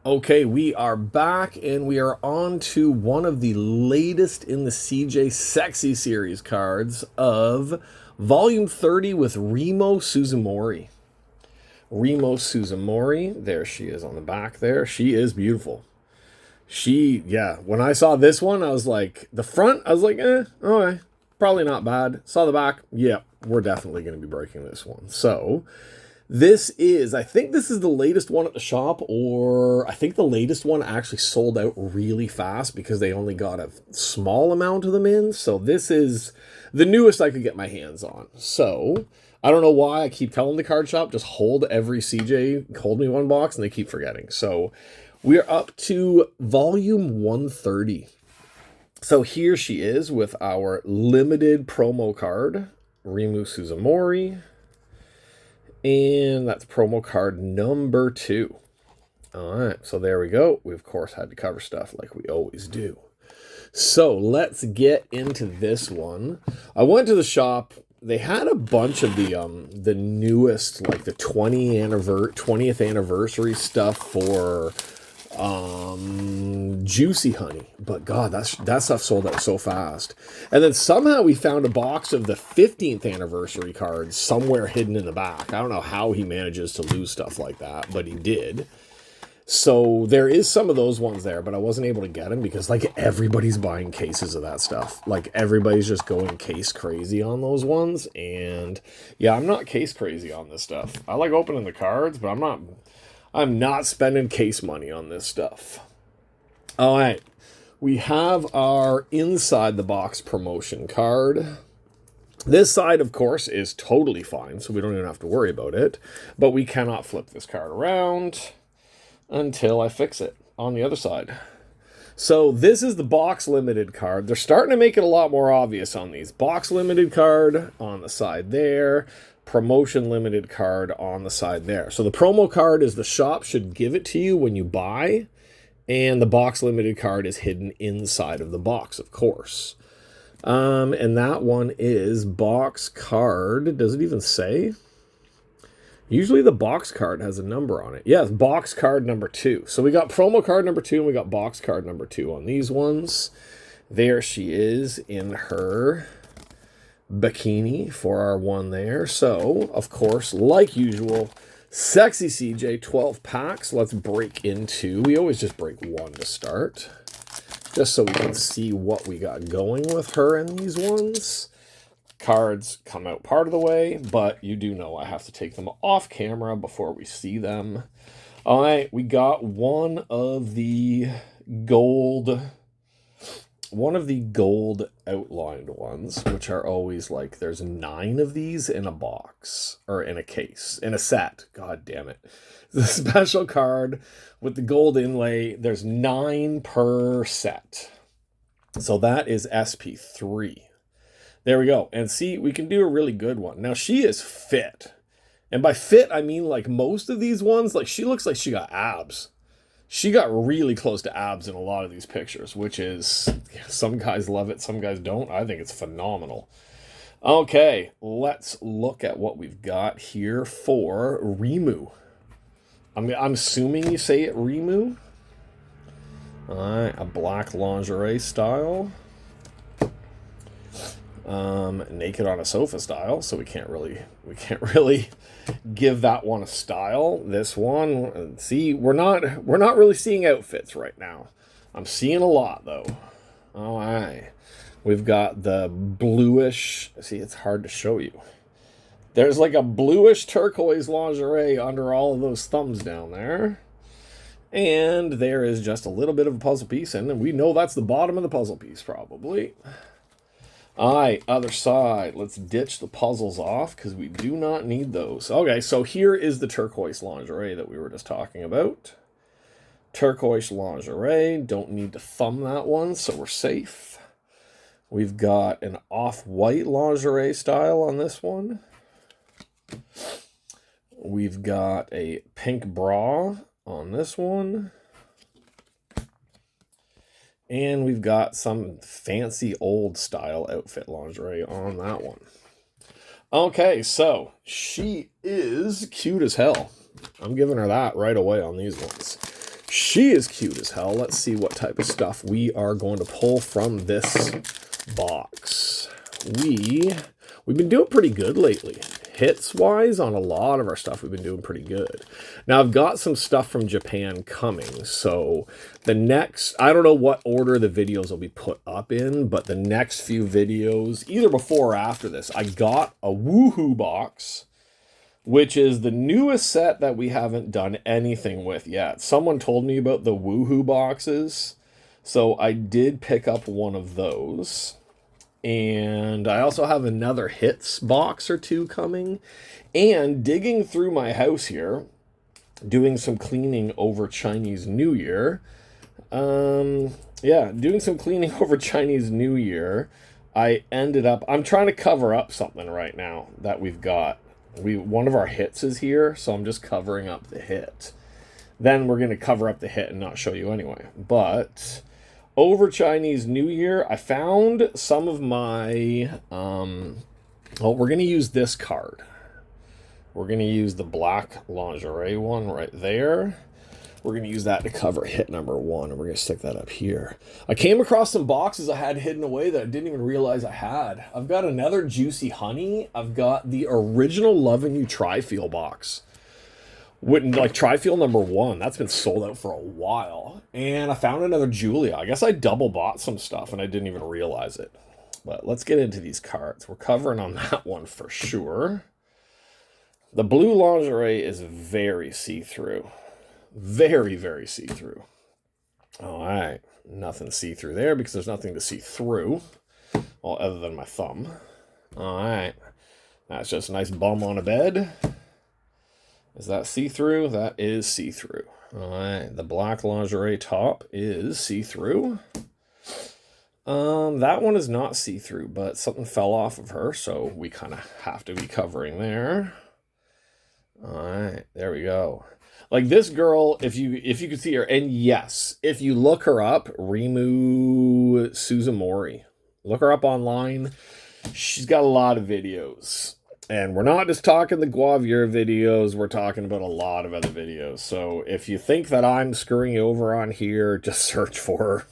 Okay, we are back and we are on to one of the latest in the CJ Sexy Series cards of Volume 30 with REMU SUZUMORI. REMU SUZUMORI, there she is on the back there. She is beautiful. When I saw this one, I was like, the front, I was like, okay, probably not bad. Saw the back, yeah, we're definitely going to be breaking this one. So, I think this is the latest one at the shop, or I think the latest one actually sold out really fast because they only got a small amount of them in. So this is the newest I could get my hands on. So I don't know why I keep telling the card shop, just hold every CJ, hold me one box, and they keep forgetting. So we're up to volume 130. So here she is with our limited promo card, REMU SUZUMORI. And that's promo card number 2. All right, so there we go. We, of course, had to cover stuff like we always do. So let's get into this one. I went to the shop. They had a bunch of the newest, like the 20th anniversary stuff for Juicy Honey, but God, that stuff sold out so fast. And then somehow we found a box of the 15th anniversary cards somewhere hidden in the back. I don't know how he manages to lose stuff like that, but he did. So there is some of those ones there, but I wasn't able to get them because like everybody's buying cases of that stuff. Like everybody's just going case crazy on those ones. And yeah, I'm not case crazy on this stuff. I like opening the cards, but I'm not spending case money on this stuff. All right. We have our inside the box promotion card. This side, of course, is totally fine, so we don't even have to worry about it. But we cannot flip this card around until I fix it on the other side. So this is the box limited card. They're starting to make it a lot more obvious on these. Box limited card on the side there. Promotion limited card on the side there. So the promo card is the shop should give it to you when you buy, and the box limited card is hidden inside of the box, of course. And that one is box card. Does it even say? Usually the box card has a number on it. Yes, box card number 2. So we got promo card number 2 and we got box card number 2 on these ones. There she is in her bikini for our one there. So, of course, like usual, Sexy CJ 12 packs. Let's break into, we always just break one to start, just so we can see what we got going with her in these ones. Cards come out part of the way, but you do know I have to take them off camera before we see them. All right, we got one of the gold outlined ones, which are always like, there's 9 of these in a box, or in a case, in a set. God damn it. The special card with the gold inlay, there's 9 per set. So that is SP3. There we go. And see, we can do a really good one. Now, she is fit. And by fit, I mean like most of these ones, like she looks like she got abs. She got really close to abs in a lot of these pictures, which is, some guys love it, some guys don't. I think it's phenomenal. Okay, let's look at what we've got here for REMU. I'm assuming you say it REMU. All right, a black lingerie style. Naked on a sofa style, so we can't really give that one a style. This one, see, we're not really seeing outfits right now. I'm seeing a lot though. All right, we've got the bluish, see, it's hard to show you. There's like a bluish turquoise lingerie under all of those thumbs down there. And there is just a little bit of a puzzle piece, and we know that's the bottom of the puzzle piece probably. All right, other side. Let's ditch the puzzles off because we do not need those. Okay, so here is the turquoise lingerie that we were just talking about. Turquoise lingerie. Don't need to thumb that one, so we're safe. We've got an off-white lingerie style on this one. We've got a pink bra on this one. And we've got some fancy old style outfit lingerie on that one. Okay, so she is cute as hell. I'm giving her that right away on these ones. She is cute as hell. Let's see what type of stuff we are going to pull from this box. We've been doing pretty good lately. Hits-wise, on a lot of our stuff, we've been doing pretty good. Now, I've got some stuff from Japan coming, so the next... I don't know what order the videos will be put up in, but the next few videos, either before or after this, I got a Woohoo box, which is the newest set that we haven't done anything with yet. Someone told me about the Woohoo boxes, so I did pick up one of those. And I also have another hits box or two coming. And digging through my house here, doing some cleaning over Chinese New Year. Doing some cleaning over Chinese New Year. I ended up... I'm trying to cover up something right now that we've got. One of our hits is here, so I'm just covering up the hit. Then we're going to cover up the hit and not show you anyway. But... over Chinese New Year, I found some of my, we're going to use this card. We're going to use the black lingerie one right there. We're going to use that to cover hit number 1, and we're going to stick that up here. I came across some boxes I had hidden away that I didn't even realize I had. I've got another Juicy Honey. I've got the original Lovin' You Tri-Feel box. Like Tri-Feel number 1, that's been sold out for a while. And I found another Julia. I guess I double bought some stuff and I didn't even realize it. But let's get into these cards. We're covering on that one for sure. The blue lingerie is very see-through. Very, very see-through. All right. Nothing see-through there because there's nothing to see through. Well, other than my thumb. All right. That's just a nice bum on a bed. Is that see-through? That is see-through. All right, the black lingerie top is see-through. That one is not see-through, but something fell off of her, so we kind of have to be covering there. All right, there we go. Like this girl, if you could see her, and yes, if you look her up, REMU SUZUMORI. Look her up online. She's got a lot of videos. And we're not just talking the Guavier videos, we're talking about a lot of other videos. So if you think that I'm screwing you over on here, just search for her.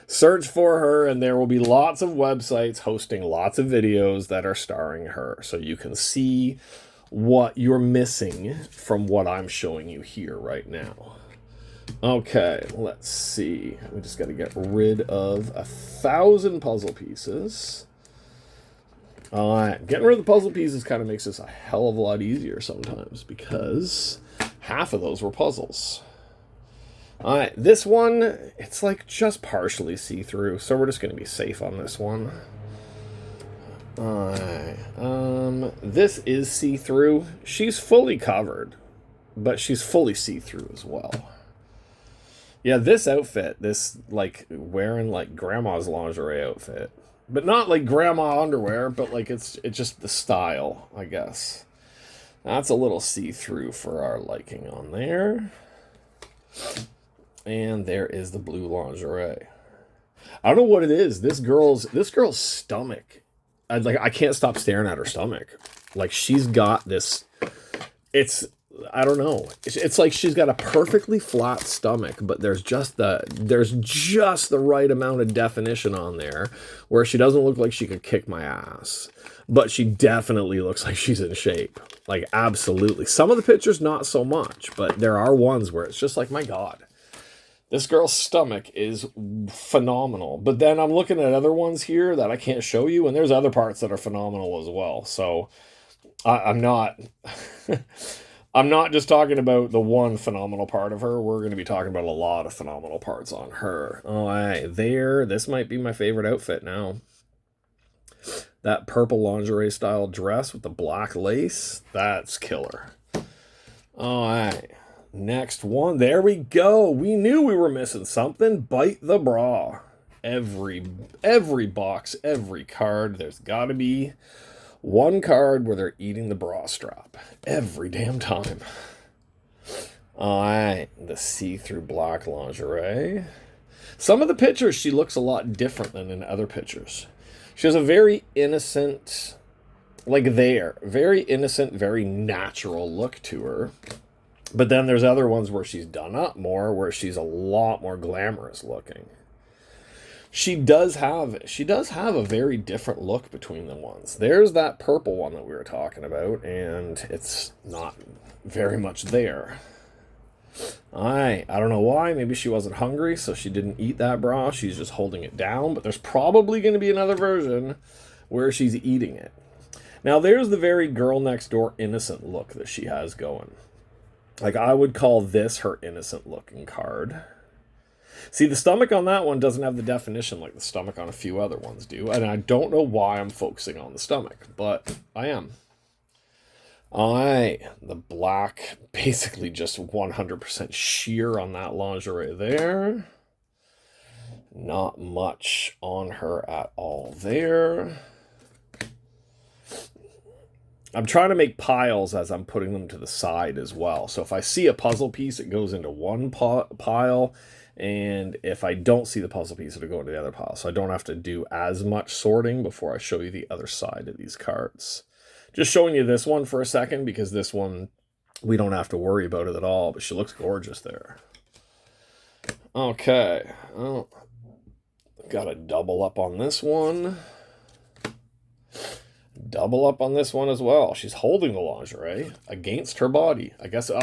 Search for her, and there will be lots of websites hosting lots of videos that are starring her. So you can see what you're missing from what I'm showing you here right now. Okay, let's see. We just got to get rid of 1,000 puzzle pieces. Getting rid of the puzzle pieces kind of makes this a hell of a lot easier sometimes because half of those were puzzles. All right, this one, it's like just partially see-through, so we're just going to be safe on this one. All right, this is see-through. She's fully covered, but she's fully see-through as well. Yeah, this outfit, this like wearing like grandma's lingerie outfit. But not like grandma underwear, but like it's just the style, I guess. That's a little see-through for our liking on there. And there is the blue lingerie. I don't know what it is. This girl's stomach. I can't stop staring at her stomach. Like she's got this. I don't know. It's like she's got a perfectly flat stomach, but there's just the right amount of definition on there where she doesn't look like she could kick my ass, but she definitely looks like she's in shape. Like absolutely. Some of the pictures not so much, but there are ones where it's just like, my God, this girl's stomach is phenomenal. But then I'm looking at other ones here that I can't show you, and there's other parts that are phenomenal as well. So I'm not. I'm not just talking about the one phenomenal part of her. We're going to be talking about a lot of phenomenal parts on her. All right, this might be my favorite outfit now. That purple lingerie style dress with the black lace, that's killer. All right, next one. There we go. We knew we were missing something. Bite the bra. Every box, every card, there's got to be one card where they're eating the bra strap every damn time. All right, the see-through black lingerie. Some of the pictures, she looks a lot different than in other pictures. She has a very innocent, very innocent, very natural look to her. But then there's other ones where she's done up more, where she's a lot more glamorous looking. She does have a very different look between the ones. There's that purple one that we were talking about, and it's not very much there. I don't know why. Maybe she wasn't hungry, so she didn't eat that bra. She's just holding it down. But there's probably going to be another version where she's eating it. Now, there's the very girl next door innocent look that she has going. Like, I would call this her innocent looking card. See, the stomach on that one doesn't have the definition like the stomach on a few other ones do. And I don't know why I'm focusing on the stomach, but I am. The black, basically just 100% sheer on that lingerie there. Not much on her at all there. I'm trying to make piles as I'm putting them to the side as well. So if I see a puzzle piece, it goes into one pile. And if I don't see the puzzle piece, it'll go into the other pile. So I don't have to do as much sorting before I show you the other side of these cards. Just showing you this one for a second, because this one, we don't have to worry about it at all. But she looks gorgeous there. Okay. Oh, got to double up on this one. Double up on this one as well. She's holding the lingerie against her body. I guess, you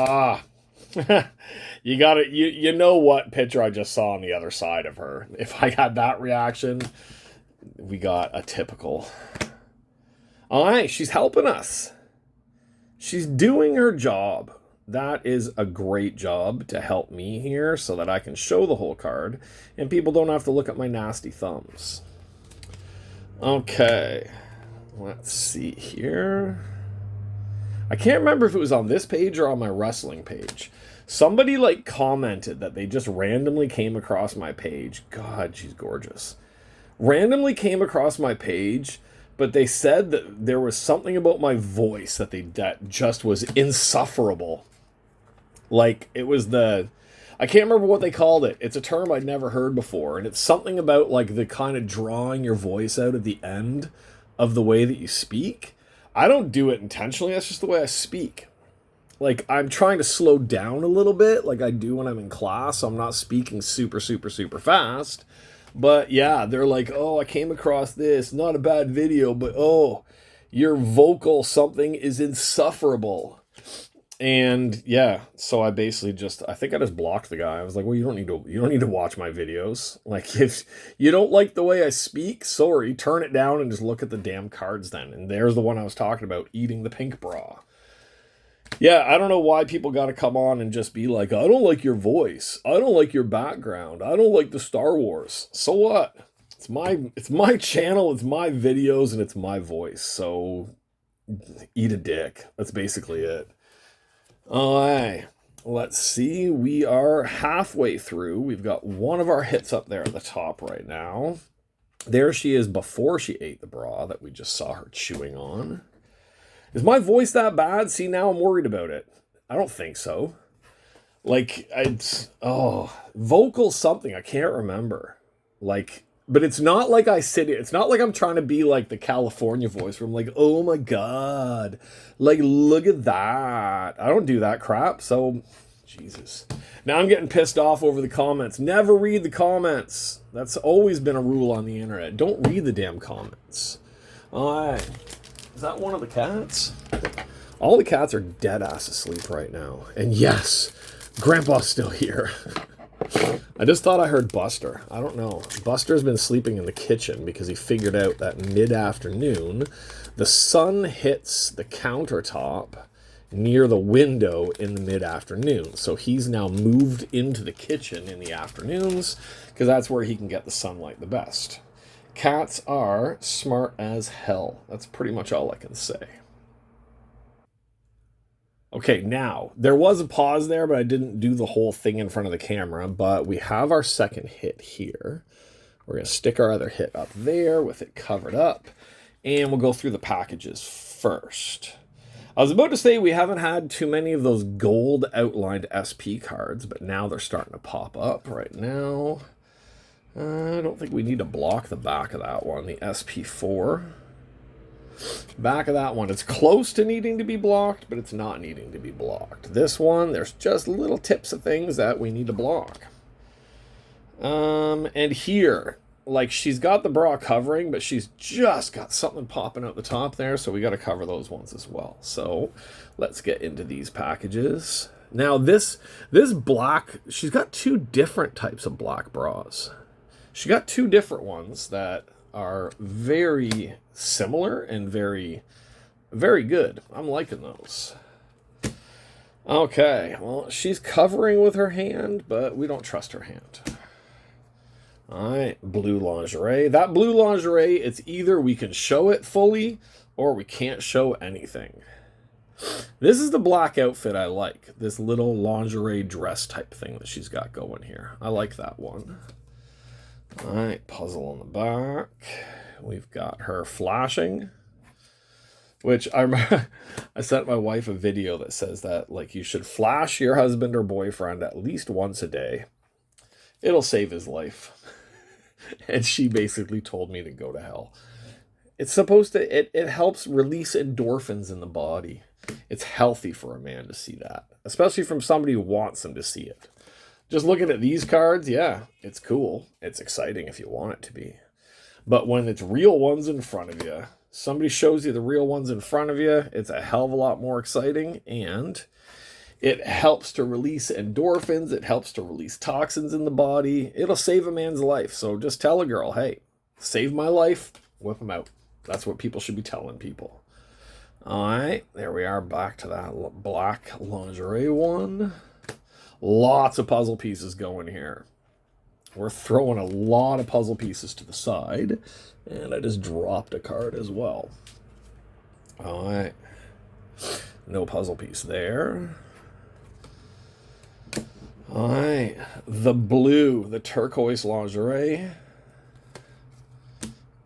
got it. You know what picture I just saw on the other side of her. If I had that reaction, we got a typical. All right, she's helping us. She's doing her job. That is a great job to help me here so that I can show the whole card and people don't have to look at my nasty thumbs. Okay. Let's see here. I can't remember if it was on this page or on my wrestling page. Somebody like commented that they just randomly came across my page. God, she's gorgeous. Randomly came across my page, but they said that there was something about my voice that just was insufferable. Like it was I can't remember what they called it. It's a term I'd never heard before, and it's something about like the kind of drawing your voice out at the end of the way that you speak. I don't do it intentionally. That's just the way I speak. Like, I'm trying to slow down a little bit like I do when I'm in class. So I'm not speaking super, super, super fast. But yeah, they're like, oh, I came across this. Not a bad video, but oh, your vocal something is insufferable. And yeah, so I basically I think I just blocked the guy. I was like, well, you don't need to watch my videos. Like, if you don't like the way I speak, sorry, turn it down and just look at the damn cards then. And there's the one I was talking about, eating the pink bra. Yeah, I don't know why people got to come on and just be like, I don't like your voice. I don't like your background. I don't like the Star Wars. So what? It's my channel, it's my videos, and it's my voice. So eat a dick. That's basically it. All right, let's see. We are halfway through. We've got one of our hits up there at the top right now. There she is before she ate the bra that we just saw her chewing on. Is my voice that bad? See, now I'm worried about it. I don't think so. Like, vocal something. I can't remember. Like, but it's not like it's not like I'm trying to be like the California voice where I'm like, oh my God, like, look at that. I don't do that crap. So, Jesus. Now I'm getting pissed off over the comments. Never read the comments. That's always been a rule on the internet. Don't read the damn comments. All right. Is that one of the cats? All the cats are dead ass asleep right now. And yes, Grandpa's still here. I just thought I heard Buster. I don't know. Buster's been sleeping in the kitchen because he figured out that mid-afternoon, the sun hits the countertop near the window in the mid-afternoon. So he's now moved into the kitchen in the afternoons because that's where he can get the sunlight the best. Cats are smart as hell. That's pretty much all I can say. Okay, now, there was a pause there, but I didn't do the whole thing in front of the camera, but we have our second hit here. We're going to stick our other hit up there with it covered up, and we'll go through the packages first. I was about to say we haven't had too many of those gold outlined SP cards, but now they're starting to pop up right now. I don't think we need to block the back of that one, the SP4. Back of that one, it's close to needing to be blocked, but it's not needing to be blocked. This one, there's just little tips of things that we need to block. And here, like, she's got the bra covering, but she's just got something popping out the top there, so we got to cover those ones as well. So let's get into these packages. Now this black, she's got two different types of black bras. She got two different ones that are very similar and very, very good. I'm liking those. Okay, well, she's covering with her hand, but we don't trust her hand. All right, blue lingerie. That blue lingerie, it's either we can show it fully or we can't show anything. This is the black outfit I like. This little lingerie dress type thing that she's got going here. I like that one. All right, puzzle on the back. We've got her flashing, which I sent my wife a video that says that, like, you should flash your husband or boyfriend at least once a day. It'll save his life. And she basically told me to go to hell. It's supposed to, it helps release endorphins in the body. It's healthy for a man to see that, especially from somebody who wants them to see it. Just looking at these cards, yeah, it's cool. It's exciting if you want it to be. But when it's real ones in front of you, somebody shows you the real ones in front of you, it's a hell of a lot more exciting, and it helps to release endorphins. It helps to release toxins in the body. It'll save a man's life. So just tell a girl, hey, save my life, whip them out. That's what people should be telling people. All right, there we are, back to that black lingerie one. Lots of puzzle pieces going here. We're throwing a lot of puzzle pieces to the side. And I just dropped a card as well. All right. No puzzle piece there. All right. The blue, the turquoise lingerie.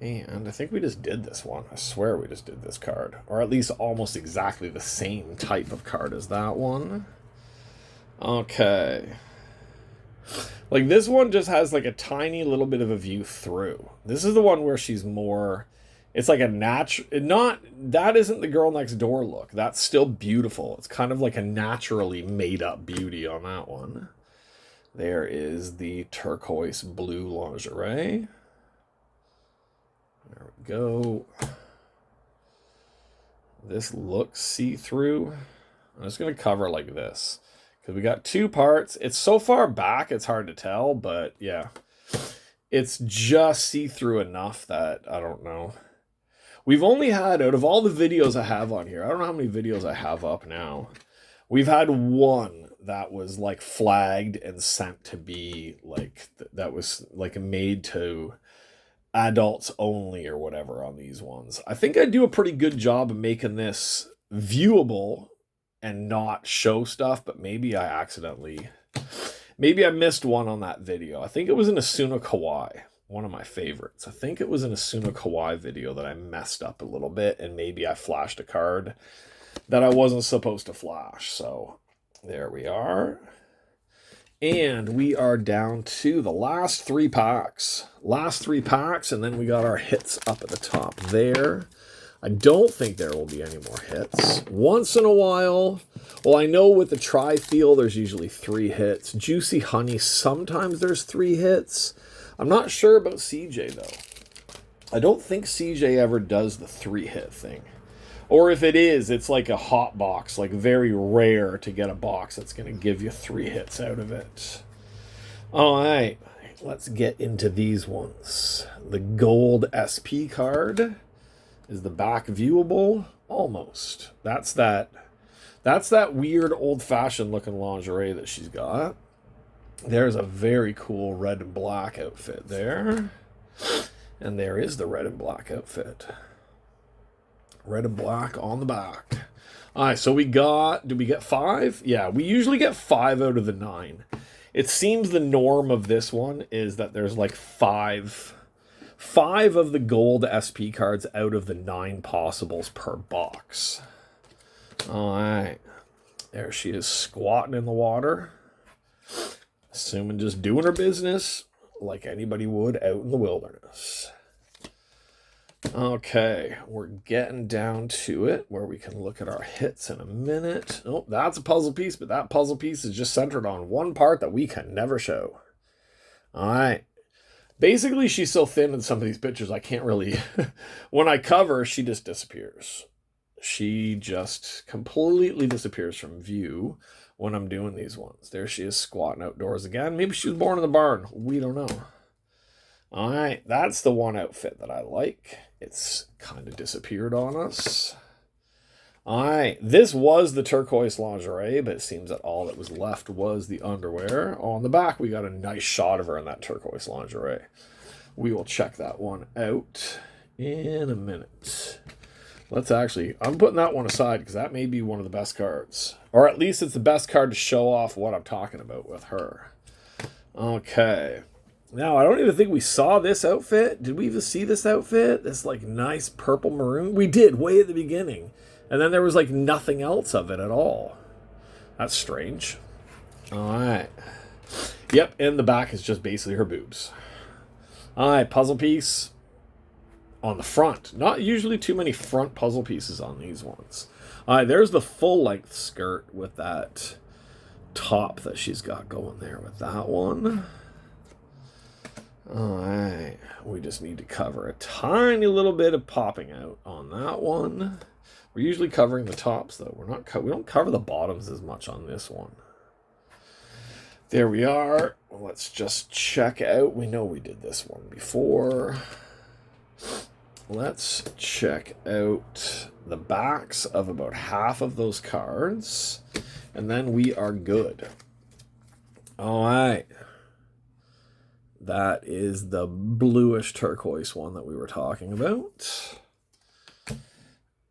And I think we just did this one. I swear we just did this card. Or at least almost exactly the same type of card as that one. Okay. Like, this one just has like a tiny little bit of a view through. This is the one where she's more, it's like a natural, that isn't the girl next door look. That's still beautiful. It's kind of like a naturally made up beauty on that one. There is the turquoise blue lingerie. There we go. This looks see-through. I'm just going to cover like this, because we got two parts. It's so far back, it's hard to tell, but yeah. It's just see-through enough that, I don't know. We've only had, out of all the videos I have on here, I don't know how many videos I have up now. We've had one that was like flagged and sent to be like, that was like made to adults only or whatever on these ones. I think I do a pretty good job of making this viewable and not show stuff, but maybe I missed one on that video. I think it was an Asuna Kawaii, one of my favorites. I think it was an Asuna Kawaii video that I messed up a little bit, and maybe I flashed a card that I wasn't supposed to flash. So there we are. And we are down to the last three packs. And then we got our hits up at the top there. I don't think there will be any more hits. Once in a while, well, I know with the tri-feel, there's usually 3 hits. Juicy Honey, sometimes there's 3 hits. I'm not sure about CJ, though. I don't think CJ ever does the 3-hit thing. Or if it is, it's like a hot box, like very rare to get a box that's going to give you 3 hits out of it. All right, let's get into these ones. The gold SP card. Is the back viewable? Almost. That's that weird old-fashioned looking lingerie that she's got. There's a very cool red and black outfit there. And there is the red and black outfit. Red and black on the back. All right, so did we get 5? Yeah, we usually get 5 out of the 9. It seems the norm of this one is that there's like 5 of the gold SP cards out of the 9 possibles per box. All right. There she is, squatting in the water. Assuming just doing her business like anybody would out in the wilderness. Okay, we're getting down to it where we can look at our hits in a minute. Oh, that's a puzzle piece, but that puzzle piece is just centered on one part that we can never show. All right. Basically, she's so thin in some of these pictures, I can't really... When I cover, she just disappears. She just completely disappears from view when I'm doing these ones. There she is squatting outdoors again. Maybe she was born in the barn. We don't know. All right, that's the one outfit that I like. It's kind of disappeared on us. All right, this was the turquoise lingerie, but it seems that all that was left was the underwear. On the back, we got a nice shot of her in that turquoise lingerie. We will check that one out in a minute. Let's actually, I'm putting that one aside because that may be one of the best cards. Or at least it's the best card to show off what I'm talking about with her. Okay. Now, I don't even think we saw this outfit. Did we even see this outfit? This, like, nice purple maroon? We did, way at the beginning. And then there was, like, nothing else of it at all. That's strange. All right. Yep, and the back is just basically her boobs. All right, puzzle piece on the front. Not usually too many front puzzle pieces on these ones. All right, there's the full-length skirt with that top that she's got going there with that one. All right, we just need to cover a tiny little bit of popping out on that one. We're usually covering the tops, though. We don't cover the bottoms as much on this one. There we are. Let's just check out. We know we did this one before. Let's check out the backs of about half of those cards, and then we are good. All right. That is the bluish turquoise one that we were talking about.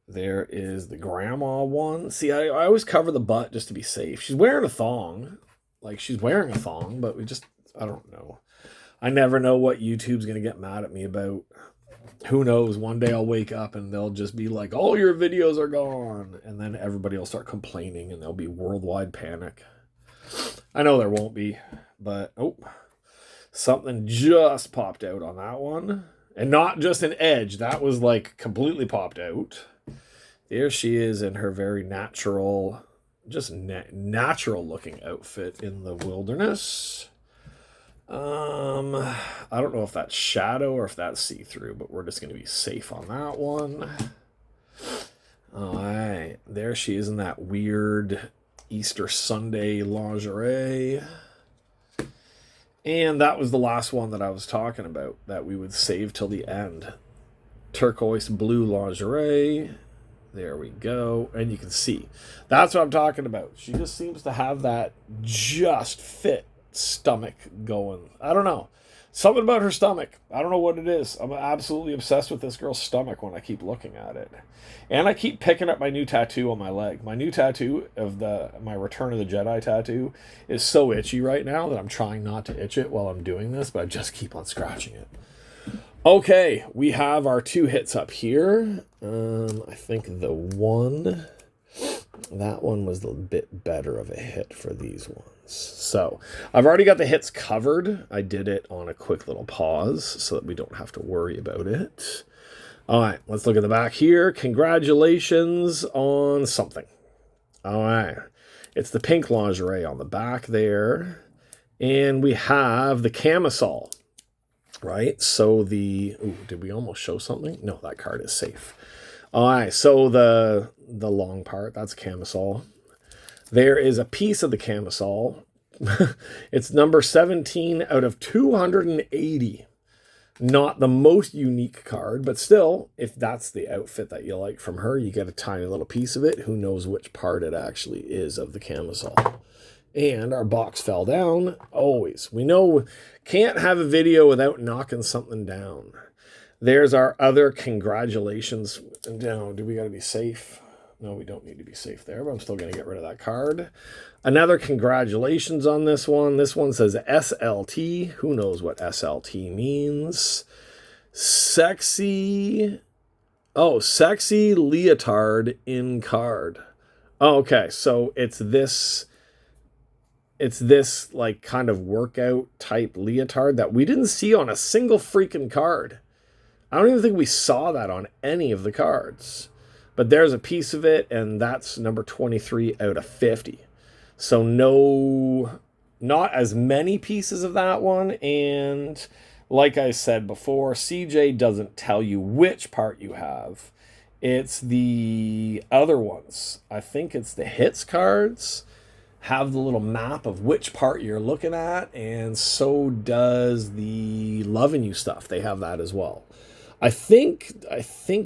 There is the grandma one. See, I always cover the butt just to be safe. She's wearing a thong. Like, she's wearing a thong, but I don't know. I never know what YouTube's going to get mad at me about. Who knows? One day I'll wake up and they'll just be like, all your videos are gone. And then everybody will start complaining and there'll be worldwide panic. I know there won't be, but... oh. Something just popped out on that one. And not just an edge. That was like completely popped out. There she is in her very natural, just natural looking outfit in the wilderness. I don't know if that's shadow or if that's see-through, but we're just going to be safe on that one. All right. There she is in that weird Easter Sunday lingerie. And that was the last one that I was talking about that we would save till the end. Turquoise blue lingerie. There we go. And you can see. That's what I'm talking about. She just seems to have that just fit stomach going. I don't know. Something about her stomach. I don't know what it is. I'm absolutely obsessed with this girl's stomach when I keep looking at it. And I keep picking up my new tattoo on my leg. My new tattoo of my Return of the Jedi tattoo is so itchy right now that I'm trying not to itch it while I'm doing this, but I just keep on scratching it. Okay, we have our two hits up here. I think that one was a bit better of a hit for these ones. So I've already got the hits covered. I did it on a quick little pause so that we don't have to worry about it. All right, let's look at the back here. Congratulations on something. All right, it's the pink lingerie on the back there. And we have the camisole, right? So did we almost show something? No, that card is safe. All right, so the long part, that's camisole. There is a piece of the camisole. It's number 17 out of 280. Not the most unique card, but still, if that's the outfit that you like from her, you get a tiny little piece of it. Who knows which part it actually is of the camisole. And our box fell down. Always. We know can't have a video without knocking something down. There's our other congratulations. No, do we got to be safe? No, we don't need to be safe there, but I'm still going to get rid of that card. Another congratulations on this one. This one says SLT. Who knows what SLT means? Sexy leotard in card. Oh, okay. So it's this like kind of workout type leotard that we didn't see on a single freaking card. I don't even think we saw that on any of the cards. But there's a piece of it, and that's number 23 out of 50. So no, not as many pieces of that one. And like I said before, CJ doesn't tell you which part you have. It's the other ones. I think it's the hits cards have the little map of which part you're looking at, and so does the Lovin' You stuff. They have that as well. I think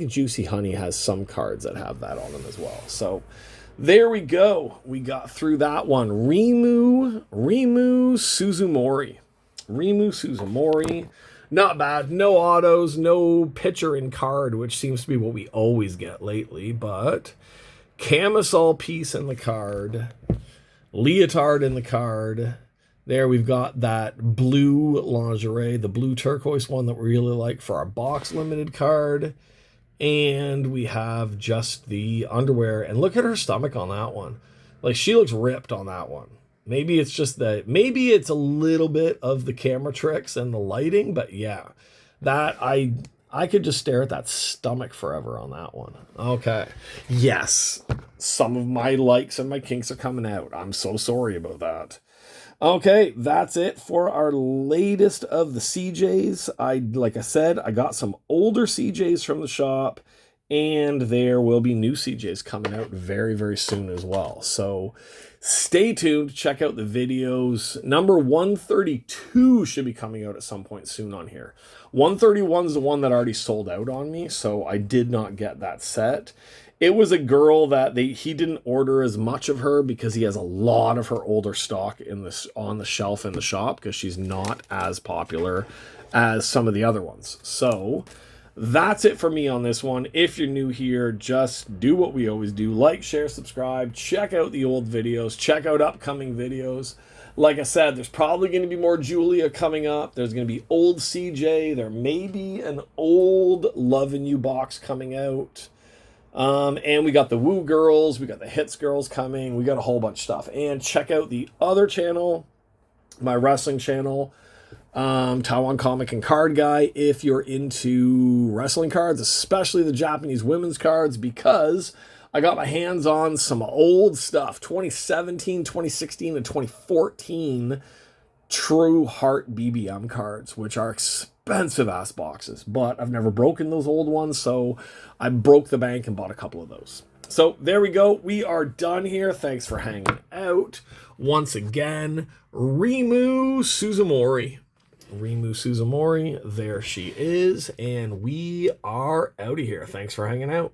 Juicy Honey has some cards that have that on them as well. So there we go. We got through that one. REMU SUZUMORI. REMU SUZUMORI. Not bad. No autos, no picture in card, which seems to be what we always get lately. But camisole piece in the card. Leotard in the card. There we've got that blue lingerie, the blue turquoise one that we really like for our box limited card. And we have just the underwear. And look at her stomach on that one. Like, she looks ripped on that one. Maybe it's just that, maybe it's a little bit of the camera tricks and the lighting, but yeah, that I could just stare at that stomach forever on that one. Okay. Yes. Some of my likes and my kinks are coming out. I'm so sorry about that. Okay, that's it for our latest of the CJs. Like I said, I got some older CJs from the shop, and there will be new CJs coming out very, very soon as well. So stay tuned. Check out the videos. Number 132 should be coming out at some point soon on here. 131 is the one that already sold out on me, so I did not get that set. It was a girl that he didn't order as much of her because he has a lot of her older stock on the shelf in the shop because she's not as popular as some of the other ones. So that's it for me on this one. If you're new here, just do what we always do. Like, share, subscribe. Check out the old videos. Check out upcoming videos. Like I said, there's probably going to be more Julia coming up. There's going to be old CJ. There may be an old Lovin' You box coming out. And we got the Woo Girls, we got the Hits Girls coming, we got a whole bunch of stuff. And check out the other channel, my wrestling channel, Taiwan Comic and Card Guy, if you're into wrestling cards, especially the Japanese women's cards, because I got my hands on some old stuff, 2017, 2016, and 2014 True Heart BBM cards, which are expensive ass boxes, but I've never broken those old ones, so I broke the bank and bought a couple of those. So there we go. We are done here. Thanks for hanging out. Once again, REMU SUZUMORI. REMU SUZUMORI. There she is, and we are out of here. Thanks for hanging out.